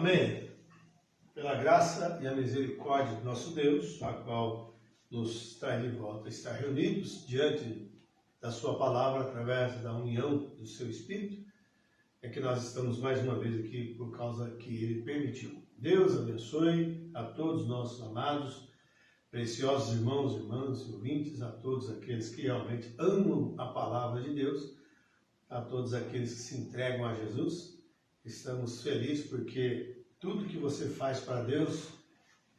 Amém. Pela graça e a misericórdia do nosso Deus, a qual nos traz de volta a estar reunidos diante da sua palavra através da união do seu Espírito, é que nós estamos mais uma vez aqui por causa que Ele permitiu. Deus abençoe a todos nossos amados, preciosos irmãos, irmãs e ouvintes, a todos aqueles que realmente amam a palavra de Deus, a todos aqueles que se entregam a Jesus. Estamos felizes porque tudo que você faz para Deus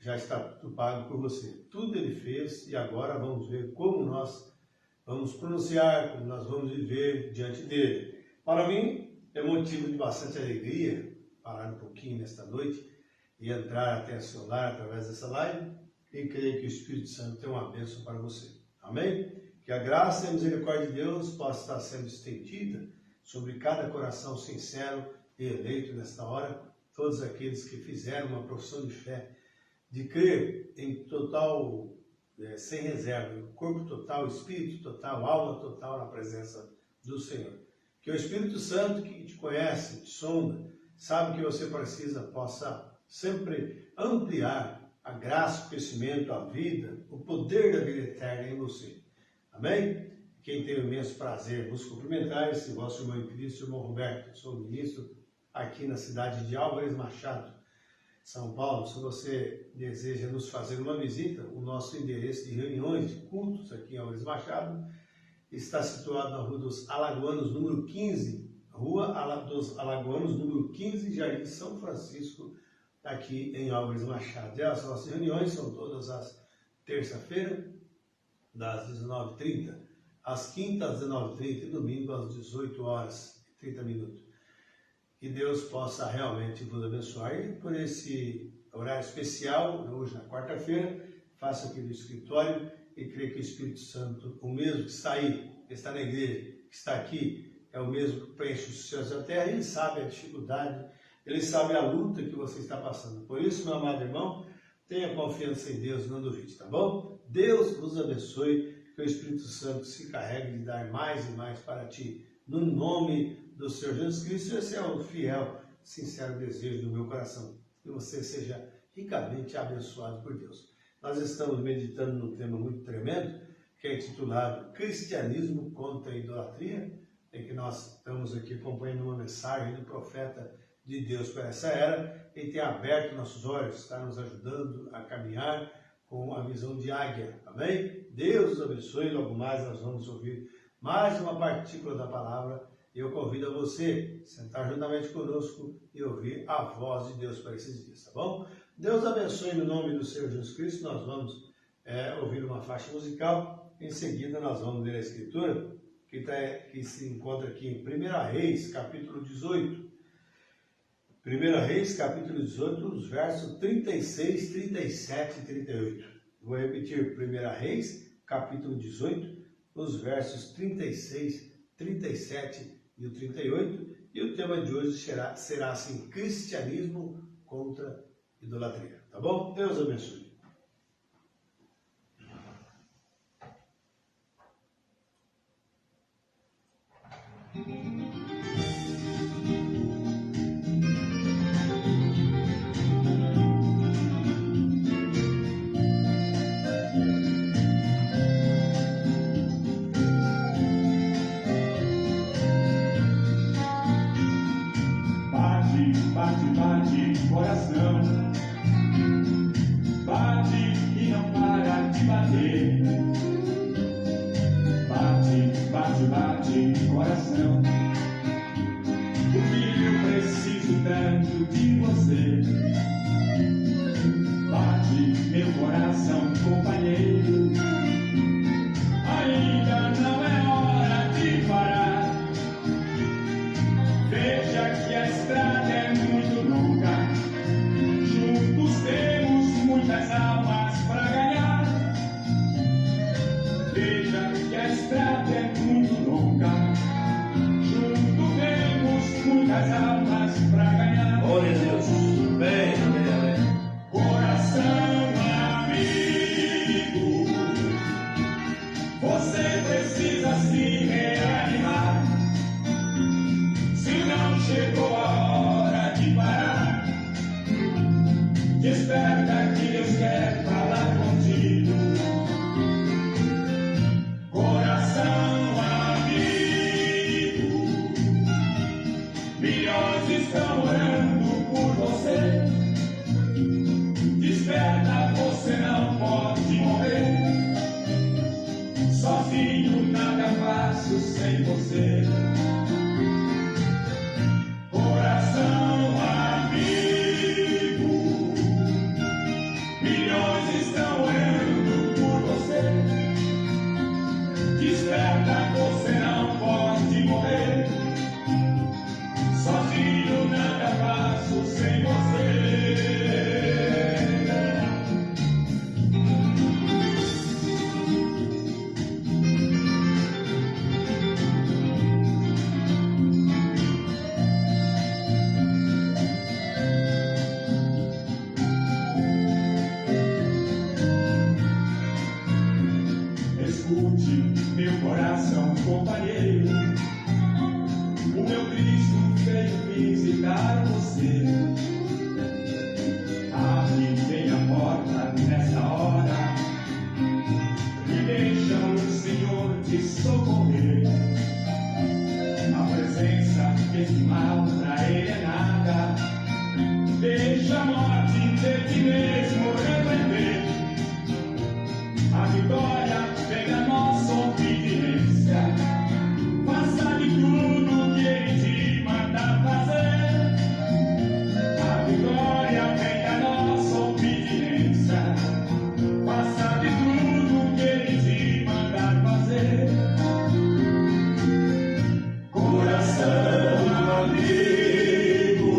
já está pago por você. Tudo Ele fez e agora vamos ver como nós vamos pronunciar, como nós vamos viver diante dEle. Para mim é motivo de bastante alegria parar um pouquinho nesta noite e entrar até seu lar através dessa live e creio que o Espírito Santo tem uma bênção para você. Amém? Que a graça e a misericórdia de Deus possa estar sendo estendida sobre cada coração sincero e eleito nesta hora, todos aqueles que fizeram uma profissão de fé, de crer em total, sem reserva, corpo total, espírito total, alma total na presença do Senhor. Que o Espírito Santo que te conhece, te sonda, sabe o que você precisa, possa sempre ampliar a graça, o crescimento, a vida, o poder da vida eterna em você. Amém? Quem tem o imenso prazer vos cumprimentar, esse vosso irmão em Cristo, irmão Roberto, sou ministro aqui na cidade de Álvares Machado, São Paulo. Se você deseja nos fazer uma visita, o nosso endereço de reuniões, de cultos aqui em Álvares Machado, está situado na Rua dos Alagoanos, número 15, Rua dos Alagoanos, número 15, Jardim São Francisco, aqui em Álvares Machado. E as nossas reuniões são todas as terça-feira, das 19h30, às quintas, às 19h30 e domingo, às 18h30. Que Deus possa realmente vos abençoar. E por esse horário especial, hoje na quarta-feira, faço aqui do escritório e creio que o Espírito Santo, o mesmo que está aí, que está na igreja, que está aqui, é o mesmo que preenche os céus e a terra. Ele sabe a dificuldade, ele sabe a luta que você está passando. Por isso, meu amado irmão, tenha confiança em Deus, não duvide, tá bom? Deus vos abençoe, que o Espírito Santo se carregue de dar mais e mais para ti. No nome do Senhor Jesus Cristo, esse é o fiel, sincero desejo do meu coração. Que você seja ricamente abençoado por Deus. Nós estamos meditando num tema muito tremendo, que é intitulado Cristianismo contra a Idolatria, em que nós estamos aqui acompanhando uma mensagem do profeta de Deus para essa era, e tem aberto nossos olhos, está nos ajudando a caminhar com a visão de águia. Amém? Deus os abençoe. Logo mais nós vamos ouvir mais uma partícula da palavra. Eu convido a você a sentar juntamente conosco e ouvir a voz de Deus para esses dias, tá bom? Deus abençoe no nome do Senhor Jesus Cristo. Nós vamos ouvir uma faixa musical. Em seguida nós vamos ler a Escritura que se encontra aqui em 1 Reis, capítulo 18. 1 Reis, capítulo 18, os versos 36, 37 e 38. Vou repetir, 1 Reis, capítulo 18, os versos 36, 37 e o 38. E o tema de hoje será assim, cristianismo contra idolatria. Tá bom? Deus abençoe. Bate, coração, bate e não para de bater. Bate, coração. O filho preciso tanto de você. Bate, meu coração, companheiro. Ainda não é hora de parar. Veja que a estrada é muito longa. Juntos temos muitas almas para ganhar. Veja que a estrada é muito longa. Juntos temos muitas almas para ganhar. Glória a Deus. Bem, Coração amigo, você precisa se reanimar. Se não chegou a hora de parar, companheiro. O meu Cristo veio visitar você. Abre bem a porta nessa hora e deixa o Senhor te socorrer. A presença desse mal pra ele é nada. Deixa a morte de ti mesmo repreender. A vitória vem da nossa obediência. Faça de tudo que ele te manda fazer. A vitória vem da nossa obediência. Faça de tudo que ele te manda fazer. Coração amigo,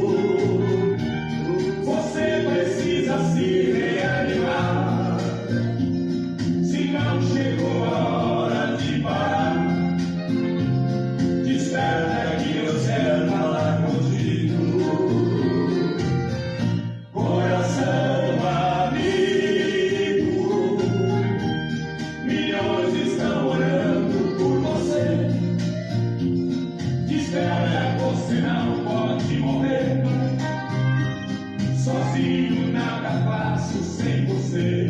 você precisa se reanimar. Se não chegou a hora de parar, desperta que Deus quer falar contigo. Coração amigo, milhões estão orando por você. Desperta, você não pode morrer. Sozinho nada faço sem você.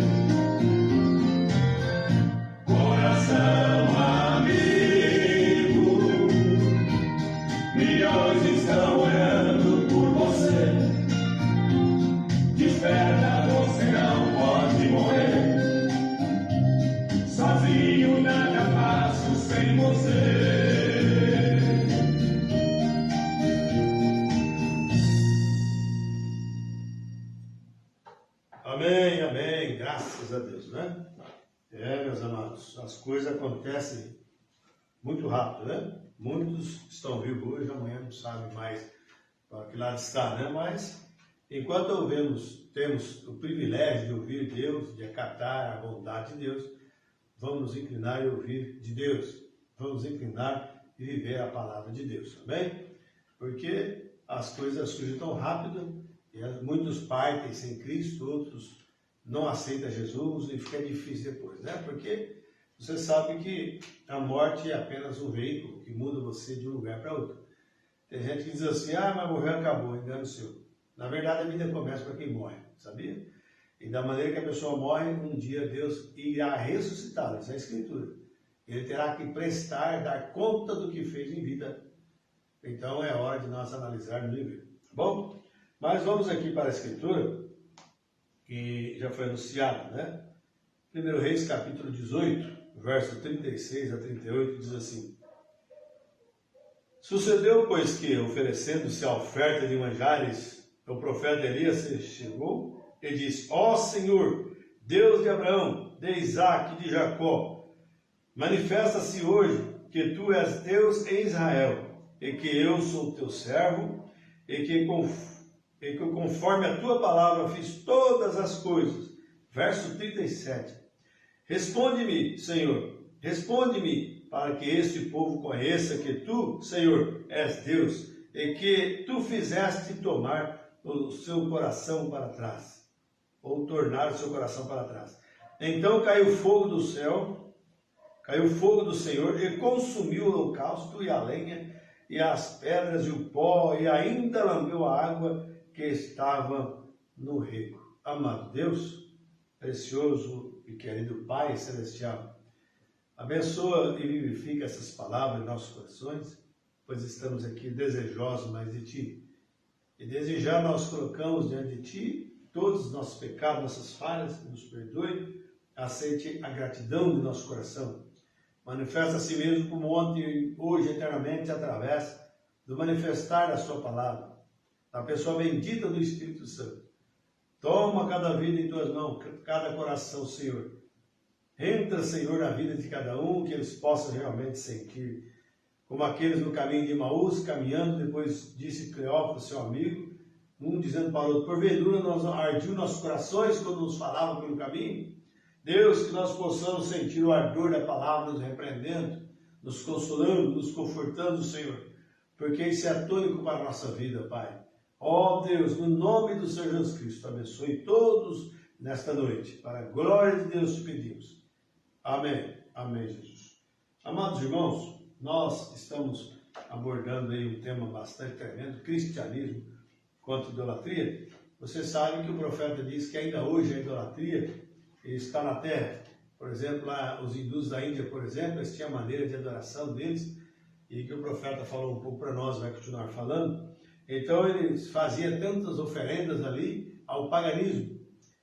Coração amigo, milhões estão orando por você. Desperta, você não pode morrer. Sozinho nada faço sem você. Amém, amém, graças a Deus, né? Meus amados, as coisas acontecem muito rápido, né? Muitos estão vivos hoje, amanhã não sabem mais para que lado está, né? Mas, enquanto temos o privilégio de ouvir Deus, de acatar a vontade de Deus, vamos nos inclinar e ouvir de Deus. Vamos inclinar e viver a palavra de Deus, amém? Porque as coisas surgem tão rápido e muitos partem sem Cristo, outros não aceitam Jesus e fica difícil depois, né? Porque você sabe que a morte é apenas um veículo que muda você de um lugar para outro. Tem gente que diz assim, mas morreu, acabou, engano seu. Na verdade, a vida começa para quem morre, sabia? E da maneira que a pessoa morre, um dia Deus irá ressuscitá-la, isso é a Escritura. Ele terá que dar conta do que fez em vida. Então é hora de nós analisarmos e ver, tá bom? Mas vamos aqui para a Escritura, que já foi anunciado, né? 1 Reis, capítulo 18, verso 36 a 38, diz assim: Sucedeu, pois, que, oferecendo-se a oferta de manjares, o profeta Elias chegou e disse: Ó Senhor, Deus de Abraão, de Isaque e de Jacó, manifesta-se hoje que tu és Deus em Israel, e que eu sou teu servo, e que conforme a tua palavra fiz todas as coisas. Verso 37. Responde-me, Senhor, responde-me, para que este povo conheça que tu, Senhor, és Deus, e que tu fizeste tomar o seu coração para trás, ou tornar o seu coração para trás. Então caiu fogo do céu, caiu fogo do Senhor, e consumiu o holocausto e a lenha, e as pedras e o pó, e ainda lambeu a água que estava no rego. Amado Deus, precioso e querido Pai Celestial, abençoa e vivifica essas palavras em nossos corações, pois estamos aqui desejosos mais de Ti. E desejar nós colocamos diante de Ti todos os nossos pecados, nossas falhas, nos perdoe, aceite a gratidão do nosso coração. Manifesta a si mesmo como ontem, hoje, eternamente, através do manifestar da Sua palavra, da pessoa bendita do Espírito Santo. Toma cada vida em Tuas mãos, cada coração, Senhor. Entra, Senhor, na vida de cada um, que eles possam realmente sentir, como aqueles no caminho de Emaús, caminhando, depois disse Cleófilo, seu amigo, um dizendo para o outro, porventura nós ardiam nossos corações quando nos falavam pelo caminho. Deus, que nós possamos sentir o ardor da palavra, nos repreendendo, nos consolando, nos confortando, Senhor, porque isso é tônico para a nossa vida, Pai. Ó Deus, no nome do Senhor Jesus Cristo, abençoe todos nesta noite. Para a glória de Deus te pedimos. Amém. Amém, Jesus. Amados irmãos, nós estamos abordando aí um tema bastante tremendo, cristianismo contra idolatria. Você sabe que o profeta diz que ainda hoje a idolatria está na terra. Por exemplo, lá os hindus da Índia, por exemplo, eles tinham a maneira de adoração deles, e que o profeta falou um pouco para nós, vai continuar falando. Então eles faziam tantas oferendas ali ao paganismo,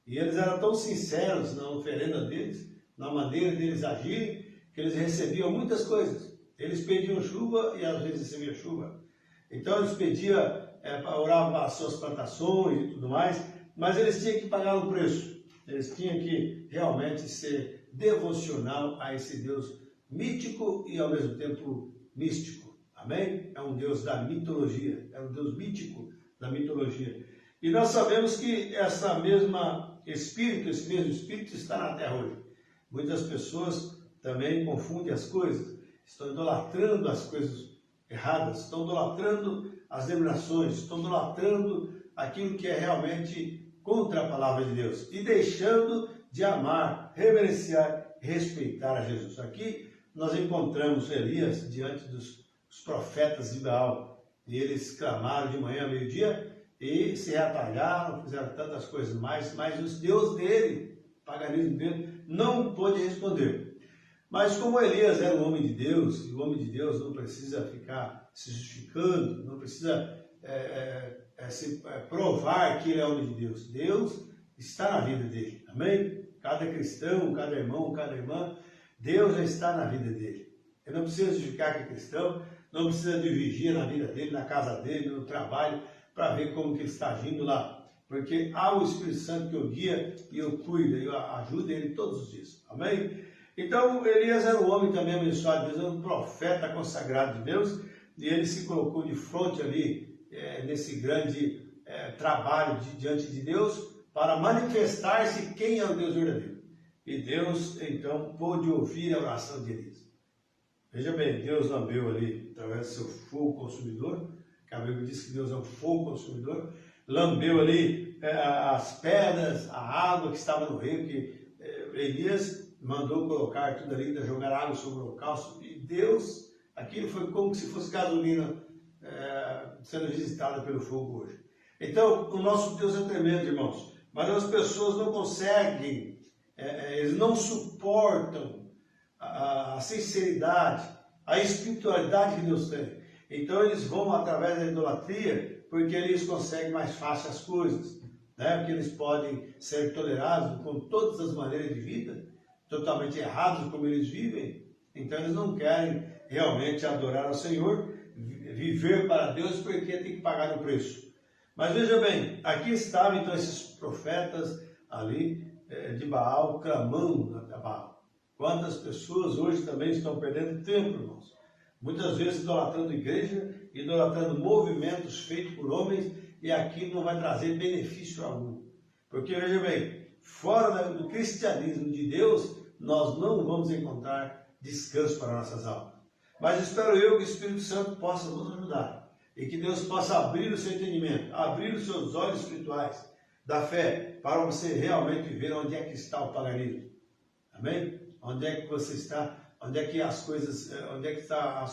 e eles eram tão sinceros na oferenda deles, na maneira deles agirem, que eles recebiam muitas coisas. Eles pediam chuva e às vezes recebiam chuva. Então eles pediam para orar para as suas plantações e tudo mais, mas eles tinham que pagar um preço. Eles tinham que realmente ser devocional a esse Deus mítico e ao mesmo tempo místico. Amém? É um Deus da mitologia, é um Deus mítico da mitologia. E nós sabemos que esse mesmo Espírito está na terra hoje. Muitas pessoas também confundem as coisas, estão idolatrando as coisas erradas, estão idolatrando as denominações, estão idolatrando aquilo que é realmente contra a palavra de Deus e deixando de amar, reverenciar e respeitar a Jesus. Aqui nós encontramos Elias diante dos profetas de Baal, e eles clamaram de manhã, meio-dia, e se retalharam, fizeram tantas coisas mais, mas os Deus dele, o paganismo dele, não pôde responder. Mas como Elias era um homem de Deus, e o homem de Deus não precisa ficar se justificando, não precisa provar que ele é homem de Deus. Deus está na vida dele, amém? Cada cristão, cada irmão, cada irmã, Deus já está na vida dele. Ele não precisa justificar que é cristão, não precisa de vigia na vida dele, na casa dele, no trabalho, para ver como que ele está agindo lá. Porque há o Espírito Santo que o guia e eu cuido, e eu ajudo ele todos os dias. Amém? Então, Elias era um homem também abençoado de Deus, era um profeta consagrado de Deus, e ele se colocou de frente ali, nesse grande trabalho diante de Deus, para manifestar-se quem é o Deus verdadeiro. E Deus, então, pôde ouvir a oração de Elias. Veja bem, Deus lambeu ali, através do seu fogo consumidor, que a Bíblia diz que Deus é um fogo consumidor, lambeu ali as pedras, a água que estava no rio, que Elias mandou colocar tudo ali, jogar água sobre o holocausto, e Deus, aquilo foi como se fosse gasolina sendo visitada pelo fogo hoje. Então, o nosso Deus é tremendo, irmãos, mas as pessoas não conseguem, eles não suportam a sinceridade, a espiritualidade que Deus tem. Então eles vão através da idolatria, porque eles conseguem mais fácil as coisas, né? Porque eles podem ser tolerados com todas as maneiras de vida, totalmente errados como eles vivem. Então eles não querem realmente adorar ao Senhor, viver para Deus, porque tem que pagar o preço. Mas veja bem, aqui estavam então esses profetas ali de Baal, clamando a Baal. Quantas pessoas hoje também estão perdendo tempo, irmãos? Muitas vezes idolatrando igreja, idolatrando movimentos feitos por homens, e aquilo não vai trazer benefício algum. Porque, veja bem, fora do cristianismo de Deus, nós não vamos encontrar descanso para nossas almas. Mas espero eu que o Espírito Santo possa nos ajudar, e que Deus possa abrir o seu entendimento, abrir os seus olhos espirituais da fé, para você realmente ver onde é que está o paganismo. Amém? Onde é que você está? Onde é que as coisas, onde é que estão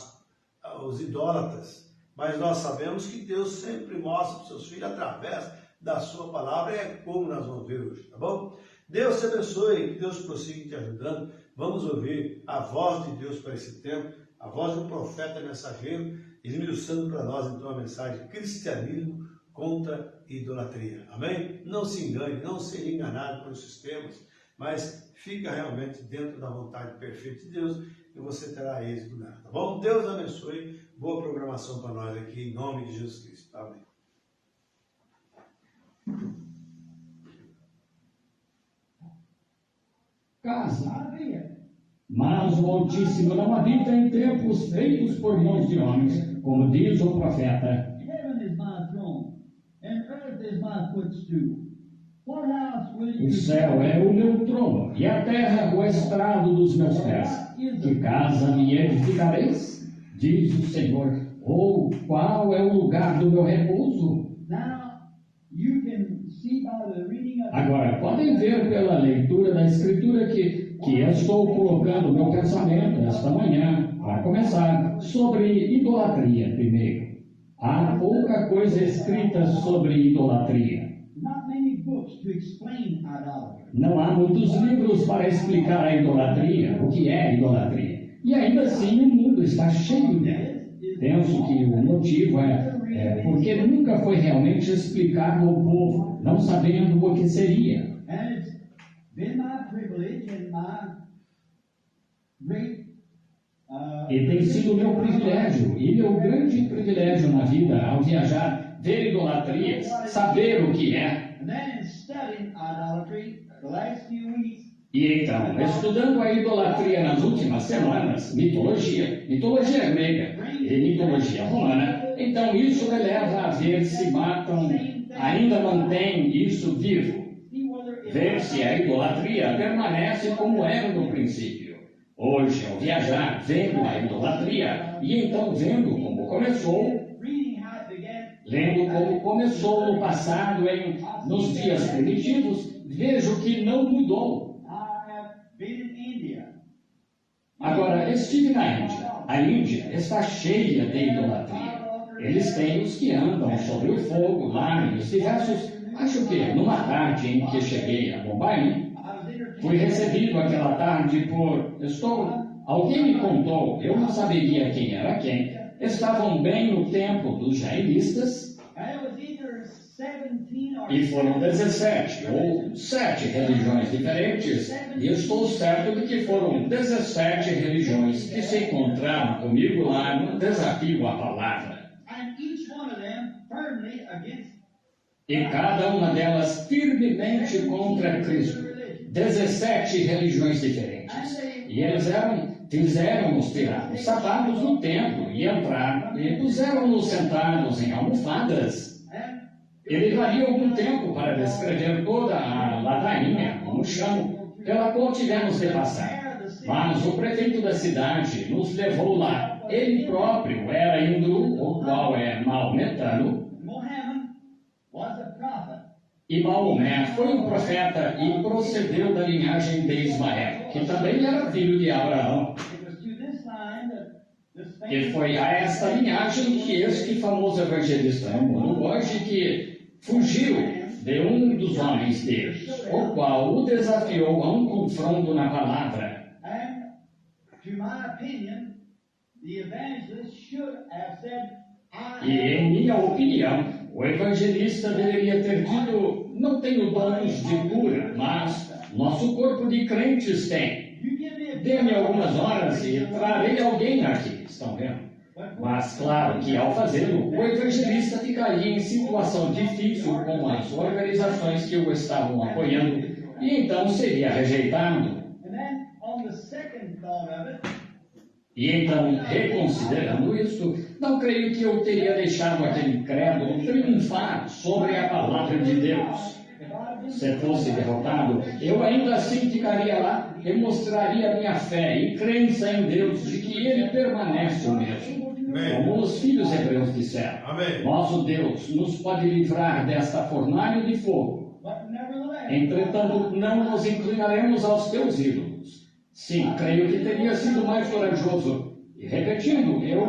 os idólatras? Mas nós sabemos que Deus sempre mostra para os seus filhos através da sua palavra, é como nós vamos ver hoje, tá bom? Deus te abençoe, que Deus prossiga te ajudando. Vamos ouvir a voz de Deus para esse tempo, a voz do profeta mensageiro, esmiuçando para nós então a mensagem: cristianismo contra idolatria. Amém? Não se engane, não seja enganado pelos sistemas, mas fica realmente dentro da vontade perfeita de Deus e você terá êxito nela, tá bom? Deus abençoe, boa programação para nós aqui, em nome de Jesus Cristo. Amém. Casa. Mas o Altíssimo não habita em templos feitos por mãos de homens, como diz o profeta. Heaven is my throne, and earth is my footstool. What house will O you céu é o meu trono, e a terra o estrado dos meus pés. Que casa me edificareis? Diz o Senhor. Ou qual é o lugar do meu repouso? Now, you can see by the reading Agora, podem ver pela leitura da Escritura que eu estou colocando meu pensamento esta manhã, para começar, sobre idolatria primeiro. Há pouca coisa escrita sobre idolatria. Not many books to explain idolatry. Não há muitos livros para explicar a idolatria, o que é idolatria. E ainda assim o mundo está cheio dela. Penso que o motivo é porque nunca foi realmente explicado ao povo, não sabendo o que seria. And it's been my privilege and my great E tem sido meu privilégio, e meu grande privilégio na vida, ao viajar, ver idolatrias, saber o que é. and then in studying idolatry the last few weeks, E então, estudando a idolatria nas últimas semanas, mitologia grega e mitologia romana, então isso me leva a ver se matam, ainda mantém isso vivo. see whether Ver se a idolatria permanece como era no princípio. Hoje, ao viajar, vendo a idolatria, e então vendo como começou, reading how it began. lendo como começou no passado, nos dias primitivos, vejo que não mudou. I have been in India. Agora, estive na Índia. A Índia está cheia de idolatria. Eles têm os que andam sobre o fogo, lá nos diversos. Acho que numa tarde em que cheguei a Bombaim, I was entertained. fui recebido aquela tarde alguém me contou, eu não saberia quem era quem, estavam bem no tempo dos jainistas, And it was either 17 or e foram 17 ou 7 religiões diferentes, e eu estou certo de que foram 17 religiões que se encontraram comigo lá no desafio à palavra. and each one of them firmly against E cada uma delas firmemente contra Cristo. 17 religiões diferentes. E eles fizeram-nos tirar os sapatos no templo e entrar, e puseram-nos sentados em almofadas. and E levaria algum tempo para descrever toda a ladainha, como chamam, pela qual tivemos de passar. Mas o prefeito da cidade nos levou lá. Ele próprio era hindu, o qual é maometano, Mohammed was a prophet. e Maomé foi um profeta e procedeu da linhagem de Ismael, que também era filho de Abraão. It was to this line that this E famous foi a esta linhagem que este famoso evangelista no hoje que fugiu de um dos homens deles, o qual o desafiou a um confronto na palavra. and to my opinion, the evangelist should have said, I E, em minha opinião, o evangelista deveria ter dito: não tenho dons de cura, mas nosso corpo de crentes tem. you give me a Dê-me algumas horas e trarei alguém aqui. Estão vendo? Mas claro que ao fazê-lo, o evangelista ficaria em situação difícil com as organizações que o estavam apoiando e então seria rejeitado. And then on the second thought of it, E então, reconsiderando isso, não creio que eu teria deixado aquele crédulo triunfar sobre a palavra de Deus. if I'd been Se fosse derrotado, eu ainda assim ficaria lá e mostraria minha fé e crença em Deus de que Ele permanece o mesmo. Como os filhos hebreus disseram, Amém. nosso Deus nos pode livrar desta fornalha de fogo. but nevertheless, Entretanto, não nos inclinaremos aos teus ídolos. Sim, creio que teria sido mais corajoso. E repetindo, eu,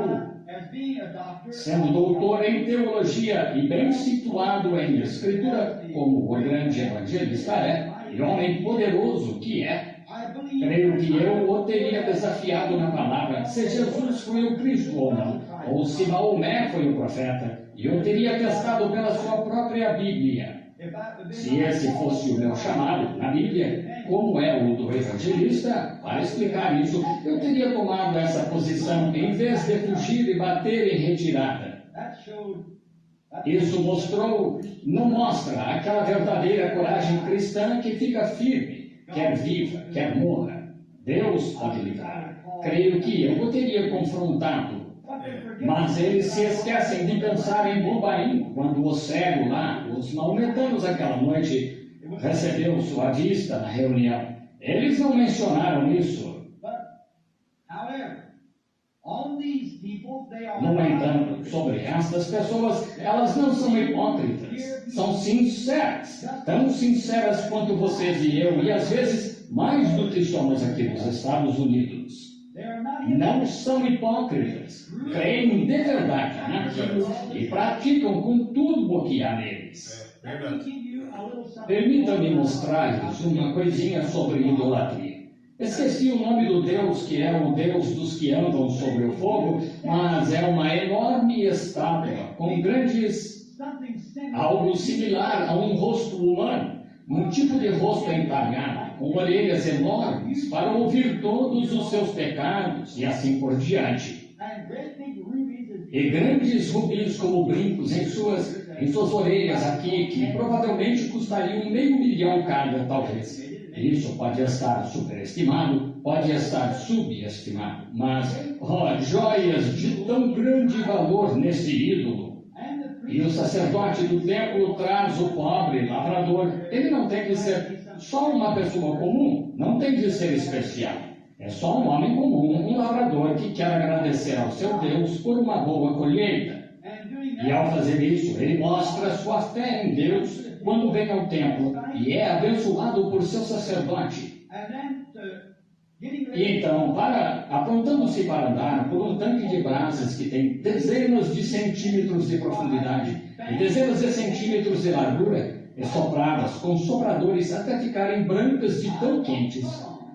as being a doctor, sendo doutor em teologia e bem situado em escritura, como o grande evangelista é, e homem poderoso que é, I believe creio que eu o teria desafiado na palavra, se Jesus foi o Cristo ou não, ou se Maomé foi o profeta, e eu teria testado pela sua própria Bíblia. if I'd been Se esse fosse o meu chamado na Bíblia, como é o do evangelista, para explicar isso, eu teria tomado essa posição em vez de fugir e bater em retirada. that showed Isso não mostra aquela verdadeira coragem cristã que fica firme, quer viva, quer morra. Deus pode livrar. Creio que eu o teria confrontado. what they forget. Mas eles se esquecem de pensar em Bombaim, quando o cego lá, os maometanos aquela noite, recebeu sua vista na reunião. Eles não mencionaram isso. But, however, on these people, they are No entanto, sobre estas pessoas, elas não são hipócritas, são sinceras, tão sinceras quanto vocês e eu, e às vezes mais do que somos aqui nos Estados Unidos. they are not Não são hipócritas, creem de verdade naquilo e praticam com tudo o que há neles. Let me give you a little something. Permita-me mostrar-lhes uma coisinha sobre idolatria. Esqueci o nome do Deus que é o Deus dos que andam sobre o fogo, mas é uma enorme estátua com grandes, Something similar. algo similar a um rosto humano, um tipo de rosto entalhado, com orelhas enormes para ouvir todos os seus pecados e assim por diante. And great big rubies is E grandes rubis como brincos em suas orelhas aqui, que provavelmente custariam $500 mil cada, talvez. Isso pode estar superestimado, pode estar subestimado, mas, joias de tão grande valor nesse ídolo. and the E o priest sacerdote do templo traz o pobre lavrador. Ele não tem que ser só uma pessoa comum, não tem de ser especial. É só um homem comum, um lavrador que quer agradecer ao seu Deus por uma boa colheita. and doing E ao that, fazer isso, ele mostra sua fé em Deus quando vem ao templo e é abençoado por seu sacerdote. and then getting E ready. então, aprontando-se para andar por um tanque de brasas que tem dezenas de centímetros de profundidade e dezenas de centímetros de largura, e sopradas com sopradores até ficarem brancas de tão quentes.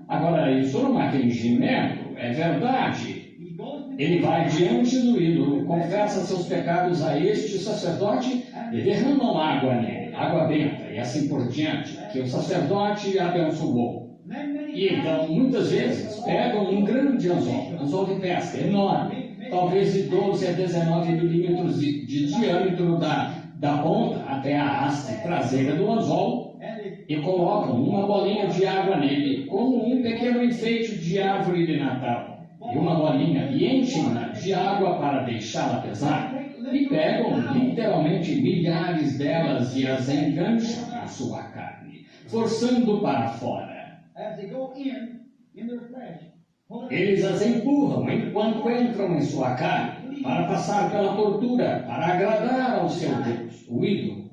Agora, isso não é fingimento, é verdade. He goes to Ele vai diante do ídolo, confessa seus pecados a este sacerdote e derramam água nele, água benta, e assim por diante, que o sacerdote abençoou. then many E então, muitas vezes, pegam um grande anzol de pesca enorme, talvez de 12 a 19 milímetros de diâmetro da ponta até a haste traseira do anzol, and they e colocam uma bolinha de água nele, como um pequeno enfeite de árvore de Natal, e uma bolinha, e enchem-na de água para deixá-la pesar, e pegam literalmente milhares delas e as engancham na sua carne, forçando para fora. as they go in their flesh, pull it Eles as empurram enquanto entram em sua carne, para passar pela tortura, para agradar ao seu Deus, o ídolo.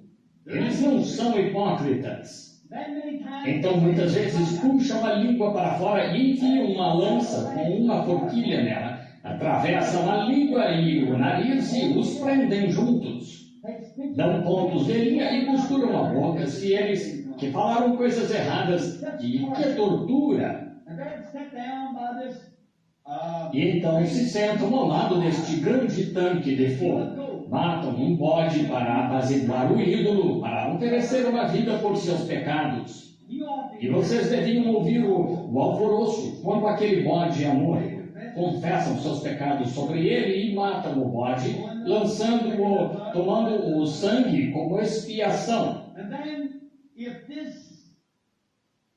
Eles não são hipócritas. then many times Então, muitas vezes, puxam a língua para fora e enfiam uma lança com uma forquilha nela, atravessam a língua e o nariz e os prendem juntos. take sticks Dão pontos de linha e costuram a boca se eles que falaram coisas erradas. E que tortura! and then sit down by this E então se sentam ao lado deste grande tanque de fogo. Matam um bode para apaziguar o ídolo, para oferecer uma vida por seus pecados. you ought to E vocês deviam ouvir o alvoroço quando aquele bode é morto. Confessam seus pecados sobre ele e matam o bode, lançando-o, tomando o sangue como expiação. and then if this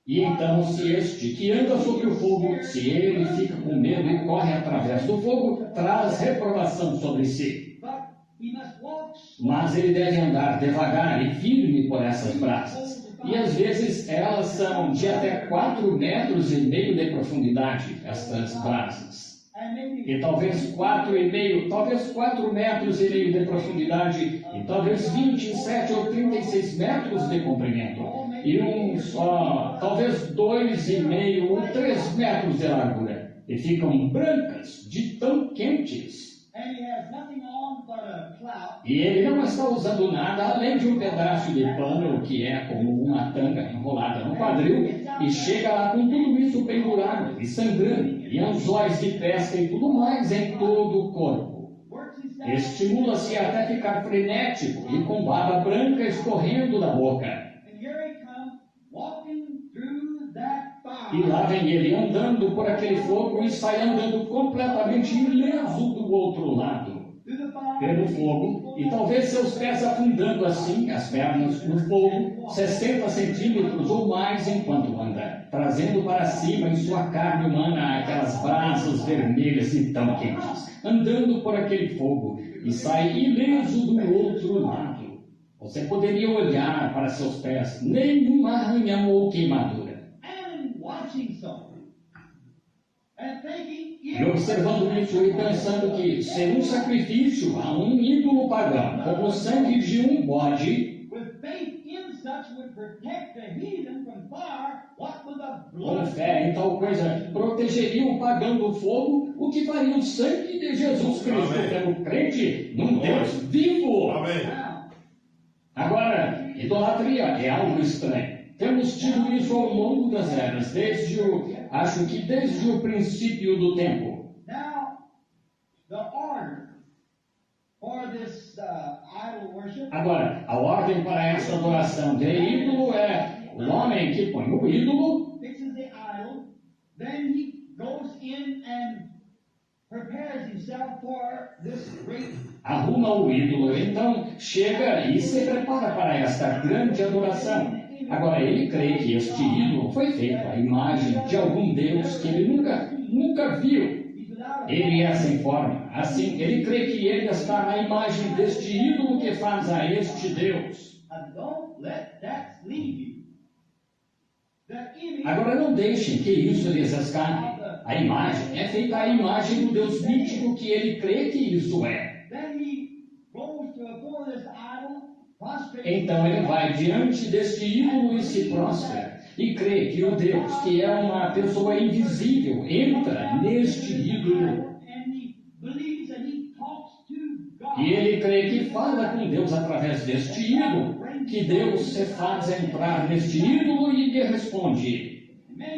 E então, se este que anda sobre o fogo, se ele fica com medo e corre através do fogo, traz reprovação sobre si. but he must walk Mas ele deve andar devagar e firme por essas brasas. E às vezes elas são de até 4,5 metros de profundidade, estas brasas. and maybe E talvez 4 metros e meio de profundidade, e talvez 27 ou 36 metros de comprimento, e talvez 2,5 ou 3 metros de largura, e ficam brancas de tão quentes. and he has nothing on but a cloud. E ele não está usando nada além de um pedaço de pano que é como uma tanga enrolada no quadril, e chega lá com tudo isso pendurado e sangrando, e anzóis de pesca e tudo mais em todo o corpo. Works his down, Estimula-se até ficar frenético e com baba branca escorrendo da boca. and here he comes walking through that E fire. lá vem ele andando por aquele fogo e sai andando completamente ileso do outro lado, Through the fire. pelo fogo, e talvez seus pés afundando assim, as pernas no fogo, 60 centímetros ou mais enquanto anda, trazendo para cima em sua carne humana aquelas brasas vermelhas e tão quentes, andando por aquele fogo e sai ileso do outro lado. Você poderia olhar para seus pés, nenhum arranhão ou queimadura. And watching something. and thinking E observando isso e pensando que ser um sacrifício a um ídolo pagão, como o sangue de um bode, with faith in such would protect the heathen from fire, what would the com blood fé em tal coisa, protegeria o pagão do fogo, o que faria o sangue de Jesus Cristo Amém. pelo crente num Deus vivo. Amém. now? Agora, idolatria é algo estranho. Temos tido isso ao longo das eras, acho que desde o princípio do tempo. Now, the order for this idol worship Agora, a ordem para essa adoração de ídolo é o homem que põe o ídolo, fixes the idol, then he goes in and prepares himself for this great arruma o ídolo, então chega e se prepara para esta grande adoração. Agora, ele crê que este ídolo foi feito à imagem de algum Deus que ele nunca viu. he's without a Ele é sem forma. Assim, ele crê que ele está na imagem deste ídolo que faz a este Deus. and don't let that leave you. The image Agora, não deixem que isso lhes escape. A imagem é feita à imagem do Deus mítico que ele crê que isso é. then he goes to before this idol, prostrates Então ele vai diante deste ídolo e se prostra. E crê que o Deus, que é uma pessoa invisível, entra neste ídolo. and he believes that he talks to God. E ele crê que fala com Deus através deste ídolo. Que Deus se faz entrar neste ídolo e lhe responde.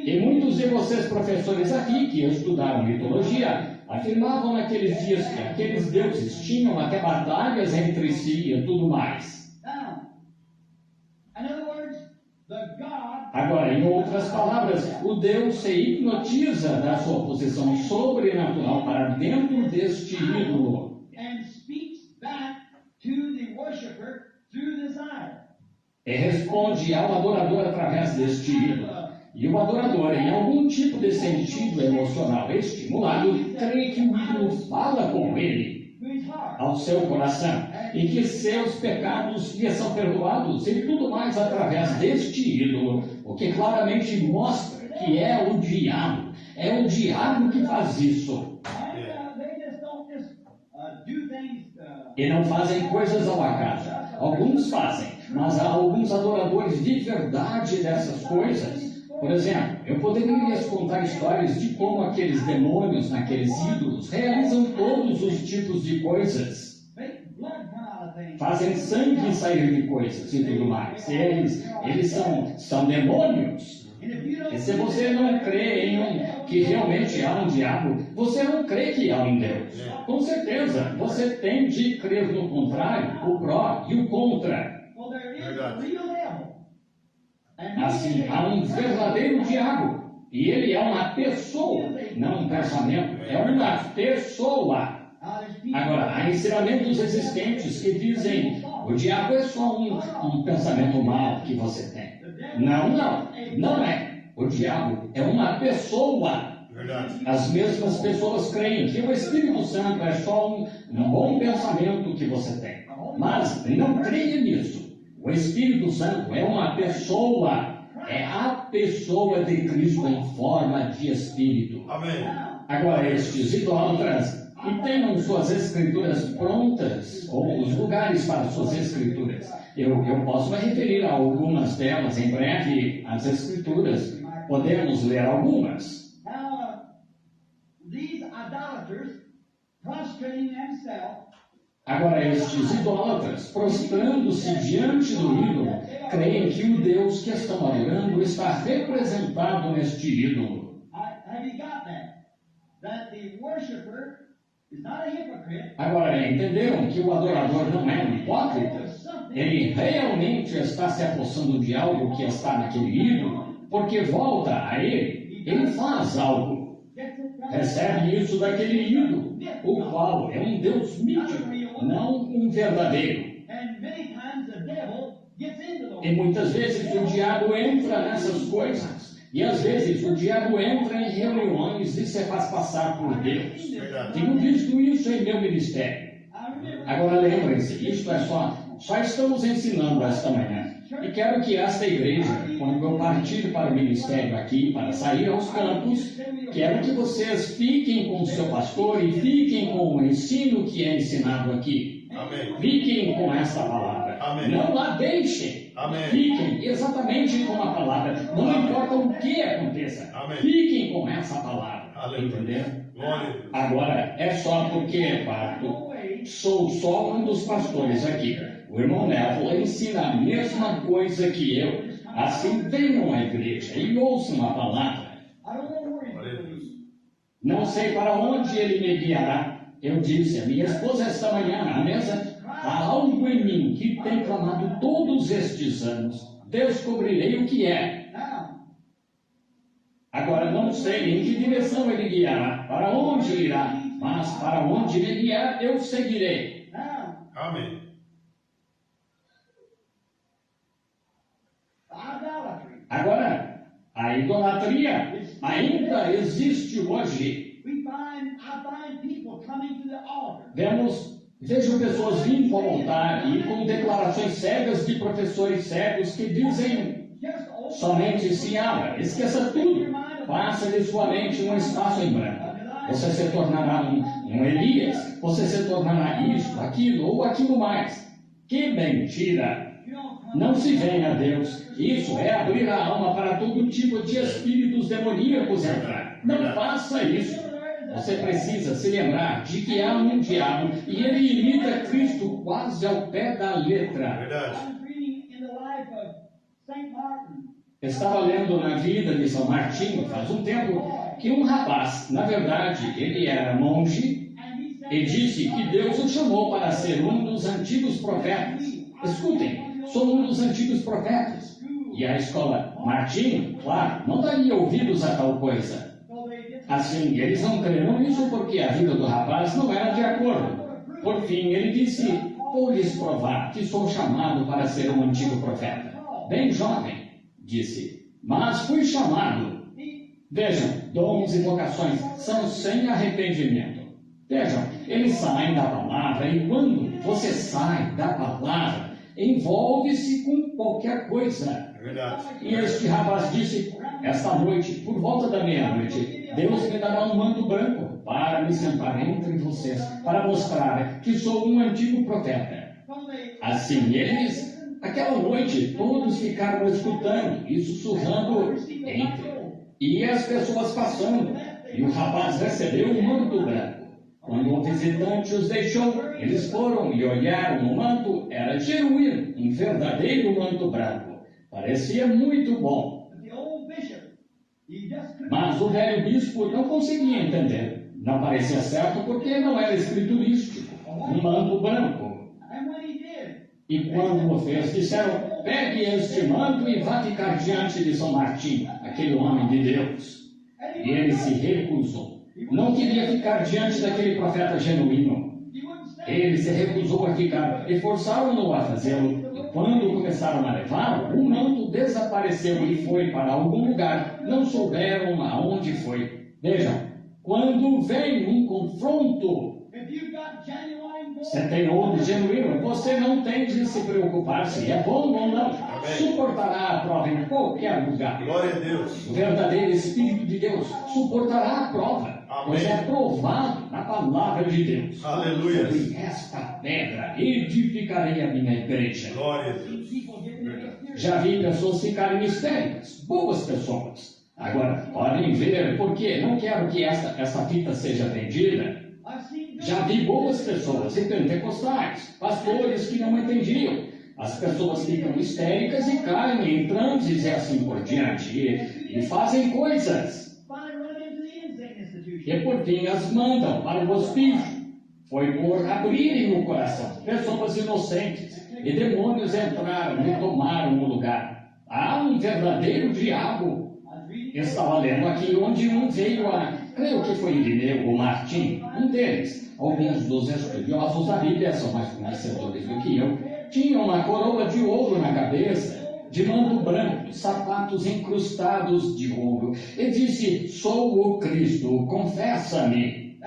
E muitos de vocês, professores aqui, que estudaram mitologia, afirmavam naqueles dias que aqueles deuses tinham até batalhas entre si e tudo mais. Now, in other words, the God Agora, em outras palavras, o Deus se hipnotiza da sua posição sobrenatural para dentro deste ídolo and speaks back to the worshiper through this idol. e responde ao adorador através deste ídolo. E o adorador, em algum tipo de sentido emocional estimulado, crê que o ídolo fala com ele, To his heart. ao seu coração, e que seus pecados lhe são perdoados, e tudo mais através deste ídolo, o que claramente mostra que é o diabo. É o diabo que faz isso. And they just don't just do things. E não fazem coisas ao acaso. Alguns fazem, mas há alguns adoradores de verdade dessas coisas. Por exemplo, eu poderia lhes contar histórias de como aqueles demônios naqueles ídolos realizam todos os tipos de coisas. Make blood come out of things. Fazem sangue sair de coisas e tudo mais. Eles são demônios. And if you E don't se você não crê que realmente há um diabo, você não crê que há um Deus. Com certeza, você tem de crer no contrário, o pró e o contra. well, there is a Verdade. real devil. And Assim, há um verdadeiro diabo. E ele é uma pessoa, não um pensamento. É uma pessoa. there's people Agora, há ensinamentos existentes que dizem o diabo é só um pensamento mau que você tem. Não é. O diabo é uma pessoa. Verdade. As mesmas pessoas creem que o Espírito Santo é só um bom pensamento que você tem. Mas não creia nisso. O Espírito Santo é uma pessoa. É a pessoa de Cristo em forma de Espírito. Amém. Agora, estes idólatras que tenham suas escrituras prontas, ou os lugares para suas escrituras. Eu posso me referir a algumas delas em breve, as escrituras. Podemos ler algumas. Now, these idolaters prostrating themselves, Agora, estes idólatras, prostrando-se diante do ídolo, creem que o Deus que estão adorando está representado neste ídolo. have you got that? That the worshiper is not a hypocrite. Agora, entenderam que o adorador não é um hipócrita? There's something Ele realmente está se apossando de algo que está naquele ídolo, porque volta a ele. Ele faz algo. gets it from Recebe isso daquele ídolo, o qual é um Deus mítico, não um verdadeiro. And many times the devil gets into those. E muitas vezes o diabo entra nessas coisas. E às vezes o diabo entra em reuniões e se faz passar por Deus. Verdade. Tenho visto isso em meu ministério. I remember Agora lembrem-se, isto é só estamos ensinando esta manhã. E quero que esta igreja, quando eu partir para o ministério aqui, para sair aos campos, quero que vocês fiquem com o seu pastor e fiquem com o ensino que é ensinado aqui. Amém. Fiquem com essa palavra. Amém. Não a deixem. Amém. Fiquem exatamente com a palavra. Não importa o que aconteça. Amém. Fiquem com essa palavra. Aleluia. Entendeu? Glória a Deus. Agora, é só porque, Pato, sou só um dos pastores aqui. O irmão Neville ensina a mesma coisa que eu. Assim, venham à igreja e ouçam a palavra. Glória a Deus. Não sei para onde ele me guiará. Eu disse a minha esposa esta manhã na mesa: há algo em mim que tem clamado todos estes anos. Descobrirei o que é. Agora não sei em que direção ele guiará, para onde irá, mas para onde ele guiar, eu seguirei. Amém. Agora, a idolatria ainda existe hoje. Vejo pessoas vindo ao altar e com declarações cegas de professores cegos que dizem somente se abra, esqueça tudo, faça de sua mente um espaço em branco. Você se tornará um Elias, você se tornará isso, aquilo ou aquilo mais. Que mentira! Não se venha a Deus. Isso é abrir a alma para todo tipo de espíritos demoníacos entrar. Não faça isso. Você precisa se lembrar de que há um diabo e ele imita Cristo quase ao pé da letra. Verdade. Estava lendo na vida de São Martinho faz um tempo que um rapaz, na verdade, ele era monge e disse que Deus o chamou para ser um dos antigos profetas. Escutem, sou um dos antigos profetas. E a escola Martinho, claro, não daria ouvidos a tal coisa. Assim, eles não creram nisso porque a vida do rapaz não era de acordo. Por fim, ele disse: vou lhes provar que sou chamado para ser um antigo profeta. Bem jovem, disse, mas fui chamado. Vejam, dons e vocações são sem arrependimento. Vejam, eles saem da palavra e quando você sai da palavra, envolve-se com qualquer coisa. É verdade. E este rapaz disse: esta noite, por volta da meia-noite, Deus me dará um manto branco para me sentar entre vocês, para mostrar que sou um antigo profeta. Assim eles, aquela noite, todos ficaram escutando e sussurrando entre. E as pessoas passando, e o rapaz recebeu um manto branco. Quando o visitante os deixou, eles foram e olharam o manto, era genuíno, um verdadeiro manto branco. Parecia muito bom. Mas o velho bispo não conseguia entender. Não parecia certo porque não era escriturístico. Um manto branco. E quando o fez, disseram: pegue este manto e vá ficar diante de São Martinho, aquele homem de Deus. E ele se recusou. Não queria ficar diante daquele profeta genuíno. Ele se recusou a ficar e forçaram-no a fazê-lo. E quando começaram a levá-lo, o manto desapareceu e foi para algum lugar. Não souberam aonde foi. Vejam, quando vem um confronto, você tem ouro genuíno, você não tem de se preocupar se é bom ou não. Amém. Suportará a prova em qualquer lugar. Glória a Deus. O verdadeiro Espírito de Deus suportará a prova. Amém. Pois é provado na palavra de Deus. Aleluia. Sobre esta pedra edificarei a minha igreja. Glória a Deus. Verdade. Já vi pessoas ficarem histéricas, boas pessoas. Agora, podem ver, porque não quero que essa fita seja vendida. Já vi boas pessoas e pentecostais, pastores que não entendiam. As pessoas ficam histéricas e caem em transes e assim por diante. E fazem coisas. E por fim as mandam para o hospício. Foi por abrirem o coração. Pessoas inocentes e demônios entraram e tomaram o lugar. Há um verdadeiro diabo. Estava lendo aqui onde um veio creio que foi Irineu ou Martim, um deles. Alguns dos estudiosos da Bíblia são mais conhecedores do que eu. Tinham uma coroa de ouro na cabeça, de manto branco, sapatos incrustados de ouro. E disse: sou o Cristo, confessa-me.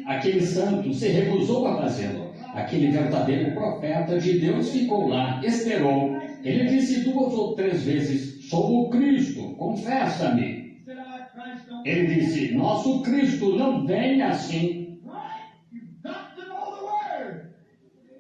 Aquele santo se recusou a fazê-lo. Aquele verdadeiro profeta de Deus ficou lá, esperou. Ele disse 2 ou 3 vezes: sou o Cristo, confessa-me. He said, Christ don't. Ele disse: nosso Cristo não vem assim. Right? You've got to know the word.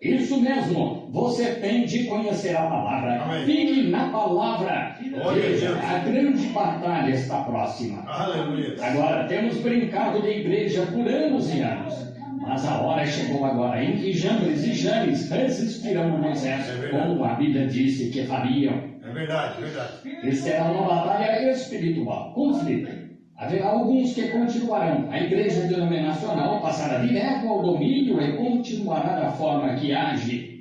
Isso mesmo, você tem de conhecer a palavra. Amém. Fique na palavra. Glória a Veja, Deus. a grande batalha está próxima. Aleluia. Agora, temos brincado de igreja por anos e anos. Mas a hora chegou agora em que Jambres e Janes resistirão a Moisés, É verdade. como a Bíblia disse que fariam. É verdade, verdade. Esta é uma batalha espiritual, conflito. Haverá alguns que continuarão. A igreja denominacional passará direto ao domínio e continuará da forma que age.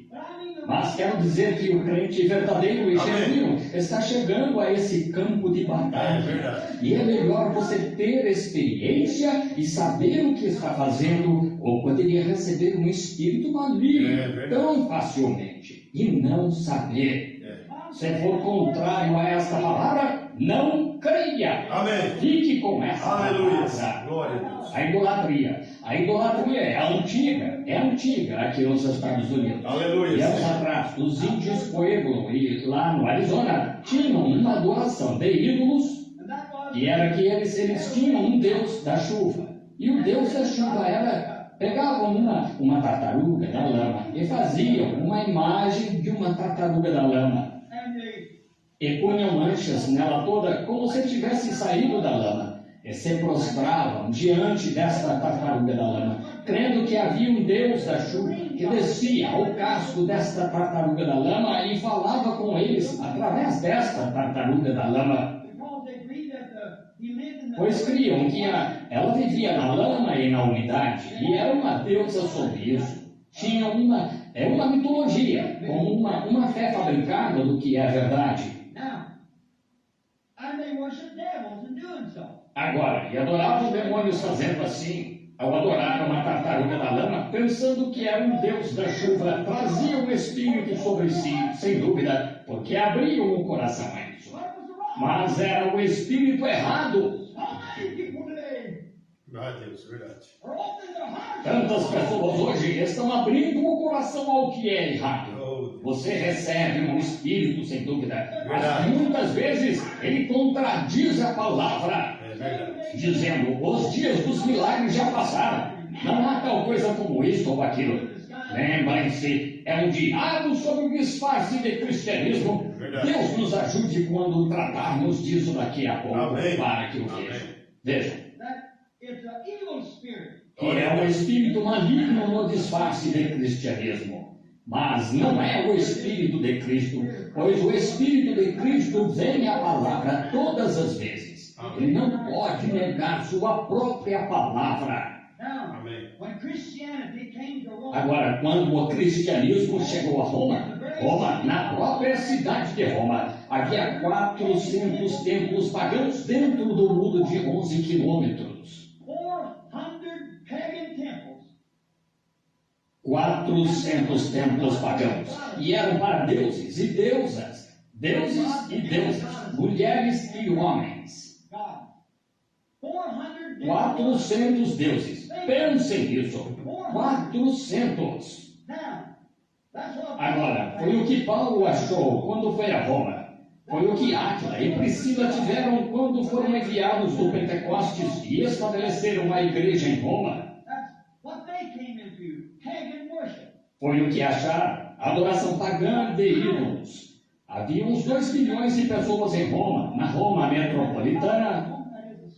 Mas quero dizer que o crente verdadeiro e Amém. genuíno está chegando a esse campo de É batalha. verdade. E é melhor você ter experiência e saber o que está fazendo, ou poderia receber um espírito É maligno verdade. tão facilmente e não saber. É. Se for contrário a esta palavra, não creia. Amém. Fique com essa Aleluia. palavra. Glória a Deus. A idolatria. A idolatria é antiga aqui nos Estados Unidos. E Aleluia. anos atrás, os índios Pueblo, e lá no Arizona, tinham uma adoração de ídolos, And that was. e era que eles tinham um deus da chuva. E o deus da chuva era, pegavam uma tartaruga da lama e faziam uma imagem de uma tartaruga da lama. And they. E punham manchas nela toda como se tivesse saído da lama. E se prostravam diante desta tartaruga da lama, crendo que havia um Deus da chuva que descia ao casco desta tartaruga da lama e falava com eles através desta tartaruga da lama. Because they believed that he lived in the. Pois criam que ela vivia na lama e na umidade, e era uma deusa sobre isso. Tinha uma mitologia, como uma fé fabricada do que é verdade. Now. And they worship devils in doing so. Agora, e adoravam demônios fazendo assim, ao adorar uma tartaruga da lama, pensando que era um deus da chuva, traziam o espírito sobre si, sem dúvida, porque abriam o coração a isso. What was the wrong? Mas era o espírito errado. So many people today Glória a Deus, verdade. are opening their hearts. Tantas pessoas hoje estão abrindo o coração ao que é errado. Oh, Você recebe um espírito, sem dúvida, mas Verdade. muitas vezes ele contradiz a palavra, é verdade. dizendo: os dias dos milagres já passaram, não há tal coisa como isso ou aquilo. Lembrem-se, é um diabo sob o disfarce de cristianismo. Verdade. Deus nos ajude quando tratarmos disso daqui a pouco, Amém. para que o Amém. vejam. Vejam, That it's an evil spirit. que é um espírito maligno no disfarce de cristianismo. Mas não é o Espírito de Cristo, pois o Espírito de Cristo vem à palavra todas as vezes. Ele não pode negar sua própria palavra. Now, Amém. when Christianity came to Rome, Agora, quando o cristianismo chegou a Roma, na própria cidade de Roma, havia 400 templos pagãos dentro do mundo de 11 quilômetros. 400 pagan temples. 400 templos pagãos. E eram para deuses e deusas, mulheres e homens. God. 400 different 400 deuses. Pensem nisso. 400. Now, that's what Agora, foi o que Paulo achou quando foi a Roma. Foi o que Áquila e Priscila tiveram quando foram enviados do Pentecostes e estabeleceram a igreja em Roma. That's what they came into. Pagan worship. Foi o que acharam, adoração pagã de ídolos. Havia uns 2 milhões de pessoas em Roma, na Roma metropolitana,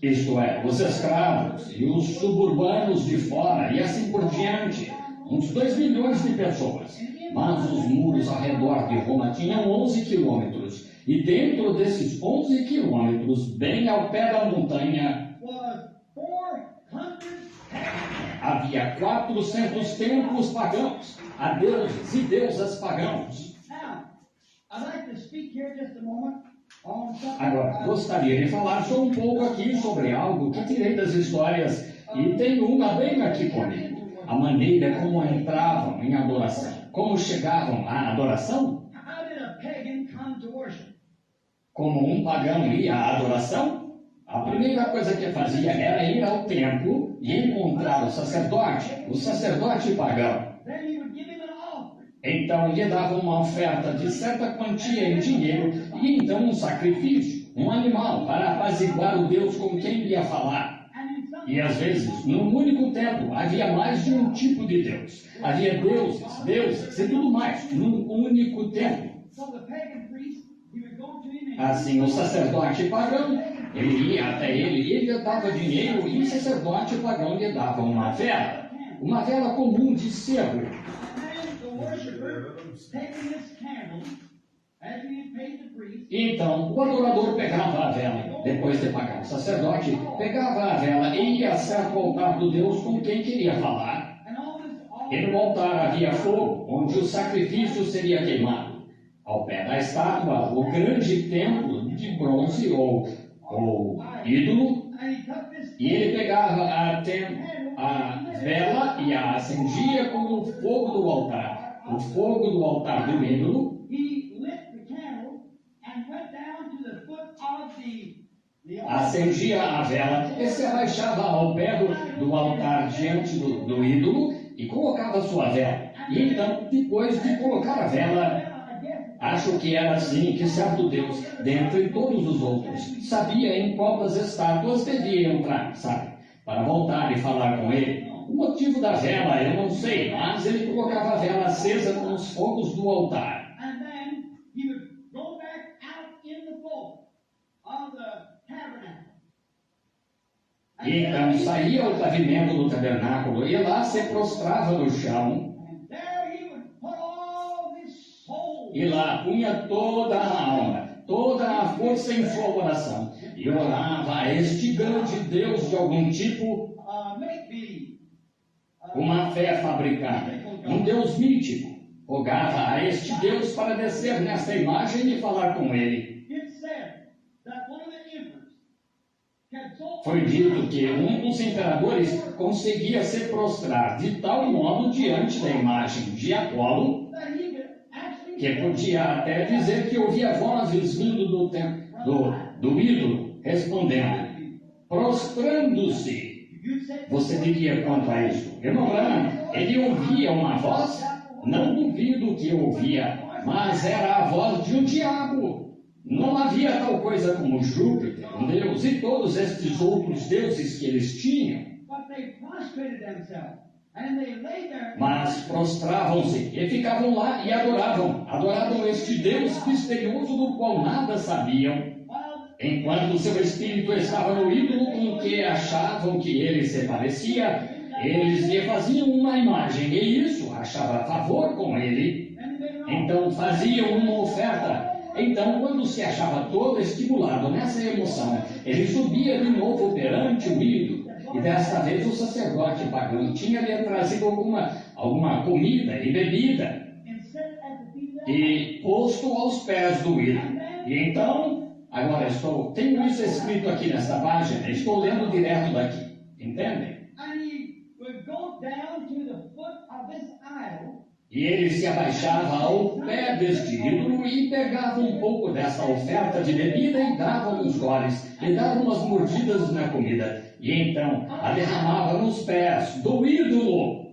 isto é, os escravos e os suburbanos de fora, e assim por diante. Uns 2 milhões de pessoas. Mas os muros ao redor de Roma tinham 11 quilômetros. E dentro desses 11 quilômetros, bem ao pé da montanha, Was 400 pagan. havia 400 templos pagãos, a deuses e deusas pagãos. Now, I'd like to speak here just a moment on something. Agora, gostaria de falar só um pouco aqui sobre algo que tirei das histórias, e tem uma bem aqui comigo. A maneira como entravam em adoração, como chegavam à adoração, How did a pagan come to worship? como um pagão ia à adoração. A primeira coisa que fazia era ir ao templo e encontrar o sacerdote pagão. Then he would give him an offering. Então lhe davam uma oferta de certa quantia em dinheiro e então um sacrifício, um animal, para apaziguar o Deus com quem ia falar. E às vezes, num único templo, havia mais de um tipo de Deus. Havia deuses, deusas e tudo mais, num único templo. Assim, o sacerdote pagão, ele ia até ele e ele dava dinheiro e o sacerdote pagão lhe dava uma vela comum de sebo. Então, o adorador pegava a vela, depois de pagar o sacerdote, pegava a vela e ia a certo altar do Deus com quem queria falar. E no altar havia fogo, onde o sacrifício seria queimado. Ao pé da estátua, o grande templo de bronze ou ídolo, e ele pegava a vela e a acendia com o fogo do altar. O fogo do altar do ídolo. Acendia a vela e se abaixava ao pé do altar diante do ídolo e colocava sua vela. E então, depois de colocar a vela, acho que era assim que certo Deus, dentre todos os outros, sabia em qual das estátuas devia entrar, sabe? Para voltar e falar com ele. O motivo da vela eu não sei, mas ele colocava a vela acesa com os fogos do altar. E então saía ao pavimento do tabernáculo e lá se prostrava no chão. E lá punha toda a alma, toda a força em sua oração. E orava a este grande Deus de algum tipo, uma fé fabricada, um Deus mítico. Rogava a este Deus para descer nesta imagem e falar com ele. Foi dito que um dos imperadores conseguia se prostrar de tal modo diante da imagem de Apolo que podia até dizer que ouvia vozes vindo do ídolo respondendo, prostrando-se. Você diria quanto a isso? Irmão Branham, ele ouvia uma voz? Não duvido que ouvia, mas era a voz de um diabo. Não havia tal coisa como Júpiter, um deus, e todos estes outros deuses que eles tinham. Mas prostravam-se e ficavam lá e adoravam este Deus misterioso do qual nada sabiam, enquanto seu espírito estava no ídolo com que achavam que ele se parecia. Eles lhe faziam uma imagem e isso achava favor com ele. Então faziam uma oferta. Então, quando se achava todo estimulado nessa emoção, ele subia de novo perante o ídolo. E desta vez o sacerdote pagão tinha-lhe trazido alguma comida e bebida e posto aos pés do ídolo. E então, agora tenho isso escrito aqui nesta página, estou lendo direto daqui, entendem? E ele se abaixava ao pé deste ídolo e pegava um pouco dessa oferta de bebida e dava uns goles, e dava umas mordidas na comida, e então a derramava nos pés do ídolo.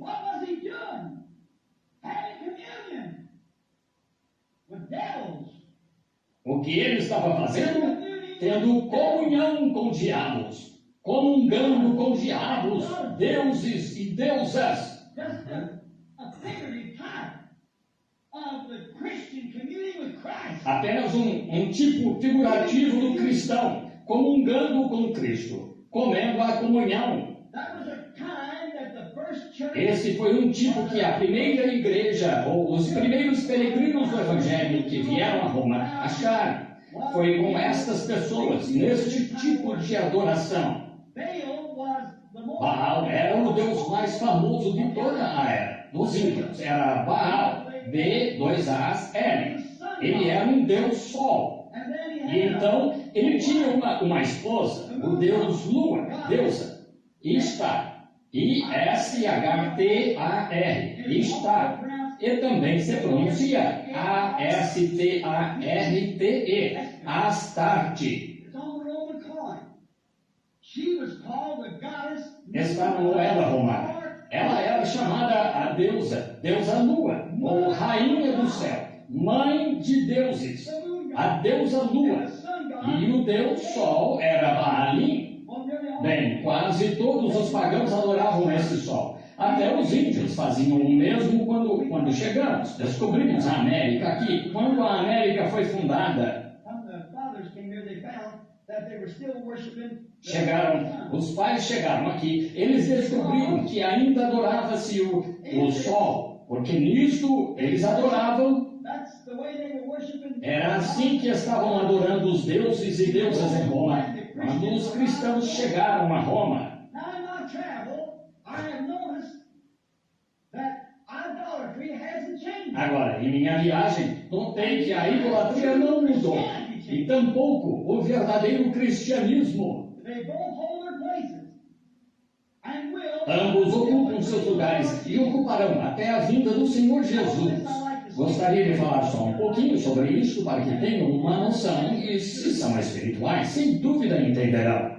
O que ele estava fazendo? Tendo comunhão com diabos, comungando com diabos, deuses e deusas. Apenas um tipo figurativo do cristão, comungando com Cristo, comendo a comunhão. Esse foi um tipo que a primeira igreja, ou os primeiros peregrinos do Evangelho que vieram a Roma, acharam. Foi com estas pessoas, neste tipo de adoração. Baal era o deus mais famoso de toda a era dos ídolos. Era Baal, B-2-A-L. Ele era um deus sol. E então, ele tinha uma esposa, o deus Lua, deusa, Ishtar, I-S-H-T-A-R, Ishtar. E também se pronuncia A-S-T-A-R-T-E, Astarte. Está no moeda romana. Ela era chamada chamada a deusa Lua, ou rainha do céu, mãe de deuses, a deusa Lua. E o deus Sol era Baalim. Bem, quase todos os pagãos adoravam esse sol. Até os índios faziam o mesmo quando chegamos. Descobrimos a América aqui. Quando a América foi fundada, os pais chegaram aqui, eles descobriram que ainda adorava-se o sol, porque nisto eles adoravam. Era assim que estavam adorando os deuses e deusas em Roma, quando os cristãos chegaram a Roma. Agora, em minha viagem, notei que a idolatria não mudou, e tampouco o verdadeiro cristianismo. Ambos ocupam seus lugares e ocuparão até a vinda do Senhor Jesus. Gostaria de falar só um pouquinho sobre isso para que tenham uma noção, e se são espirituais, sem dúvida entenderão.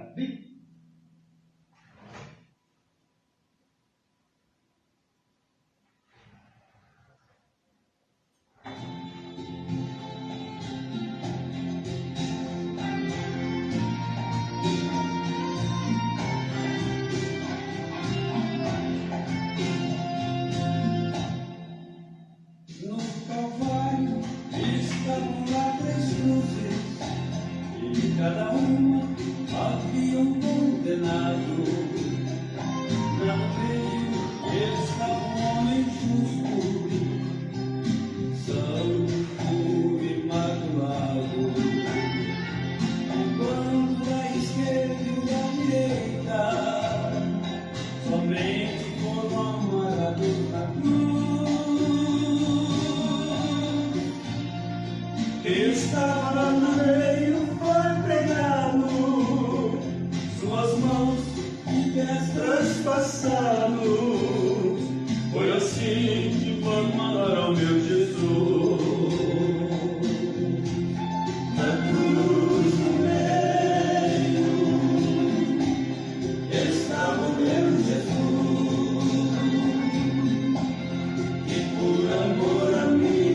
Estava no meio, foi pregado, suas mãos e pés transpassados. Foi assim que formaram meu Jesus. Na cruz no meio estava o meu Jesus, e por amor a mim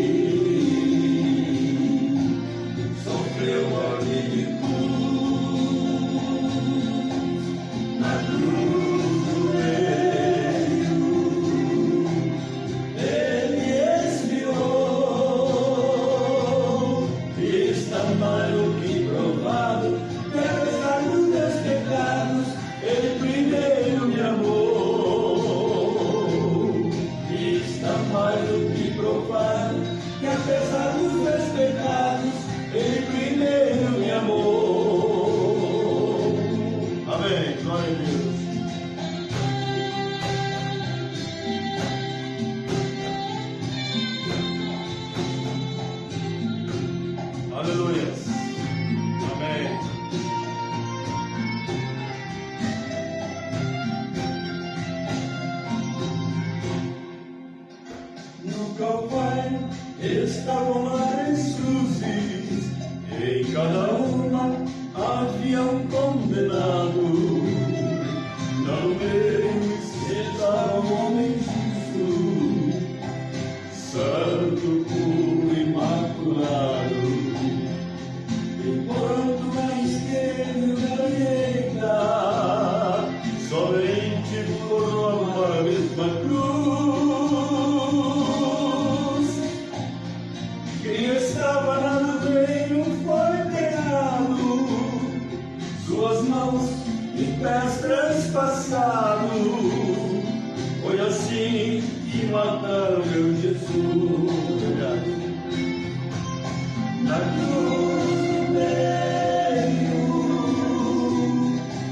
estavam as cruzes, em cada uma havia um condenado. No meio estava um homem justo, santo, puro, imaculado. Enquanto a esquerda e a direita, somente por amor à mesma cruz. Estava no meio, foi pegado, suas mãos e pés transpassados. Foi assim que mataram meu Jesus. Na cruz do meio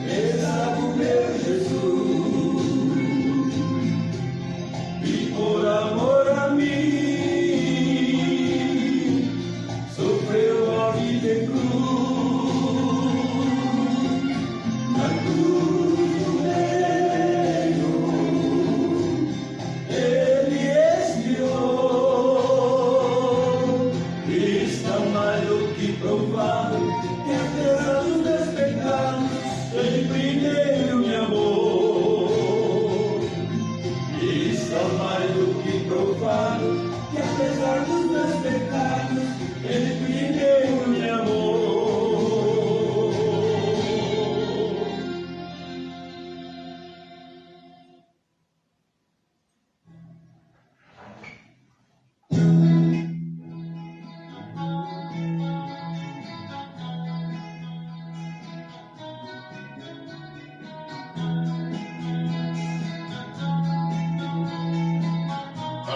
estava o meu Jesus, e por amor a mim mais do que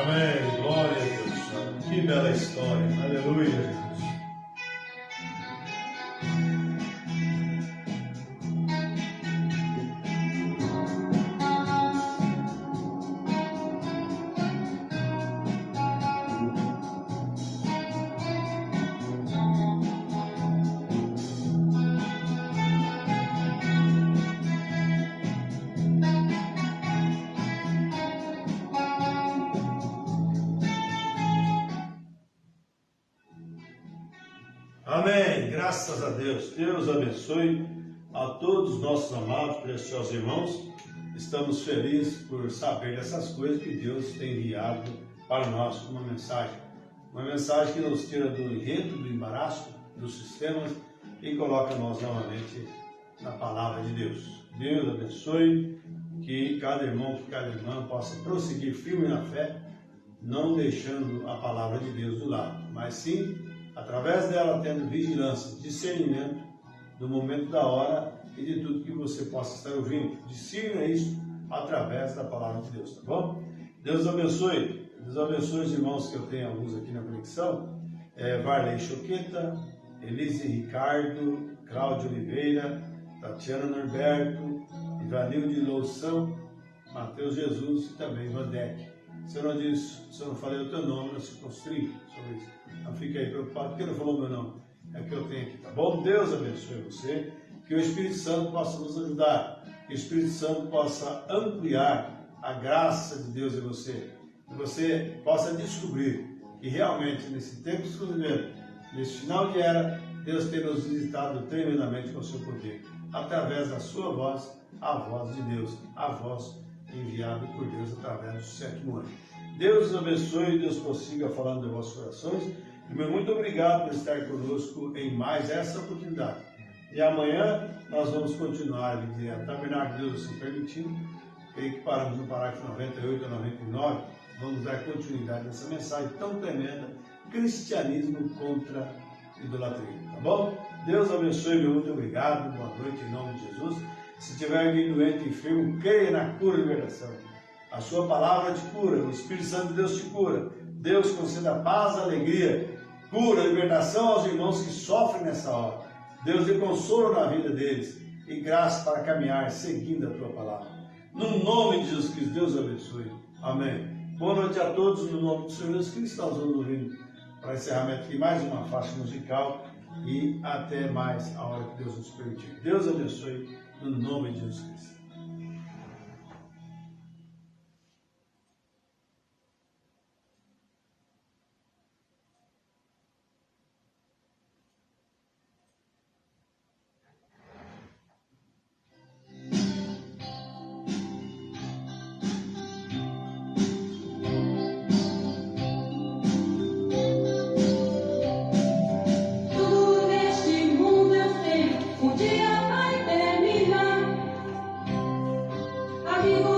Amém. Glória a Deus. Que bela história. Aleluia, Jesus. Amém, graças a Deus. Deus abençoe a todos os nossos amados, preciosos irmãos. Estamos felizes por saber dessas coisas que Deus tem enviado para nós como uma mensagem que nos tira do enredo, do embaraço, dos sistemas e coloca nós novamente na palavra de Deus. Deus abençoe, que cada irmão, que cada irmã possa prosseguir firme na fé, não deixando a palavra de Deus do lado, mas sim através dela tendo vigilância, discernimento do momento da hora e de tudo que você possa estar ouvindo. Discirna isso através da palavra de Deus, tá bom? Deus abençoe os irmãos, que eu tenho alguns aqui na conexão, Varley Choqueta, Elise Ricardo, Cláudio Oliveira, Tatiana Norberto, Ivanilde Loução, Mateus Jesus e também Vandeck. Se eu não falei o teu nome, não se construí sobre isso. Não fique aí preocupado, porque não falou meu nome. É o que eu tenho aqui, tá bom? Deus abençoe você, que o Espírito Santo possa nos ajudar, que o Espírito Santo possa ampliar a graça de Deus em você, que você possa descobrir que realmente nesse tempo que estamos vivendo, nesse final de era, Deus tem nos visitado tremendamente com o seu poder, através da sua voz, a voz de Deus, a voz enviada por Deus através do sétimo anjo. Deus os abençoe e Deus prossiga falando de vossos corações. E meu muito obrigado por estar conosco em mais essa oportunidade. E amanhã nós vamos continuar a tabernar Deus assim permitindo. Creio que paramos no parágrafo 98 a 99. Vamos dar continuidade nessa mensagem tão tremenda: cristianismo contra idolatria. Tá bom? Deus abençoe, meu muito obrigado. Boa noite em nome de Jesus. Se tiver alguém doente, enfermo, creia na cura e libertação. A sua palavra te cura, o Espírito Santo de Deus te cura. Deus conceda paz, alegria, cura, libertação aos irmãos que sofrem nessa hora. Deus dê consolo na vida deles e graça para caminhar seguindo a tua palavra. No nome de Jesus Cristo, Deus abençoe. Amém. Boa noite a todos, no nome do Senhor Jesus Cristo. Nós vamos ouvir para encerramento aqui mais uma faixa musical e até mais a hora que Deus nos permitir. Deus abençoe, no nome de Jesus Cristo. Tudo neste mundo eu sei, um dia vai terminar. Amigo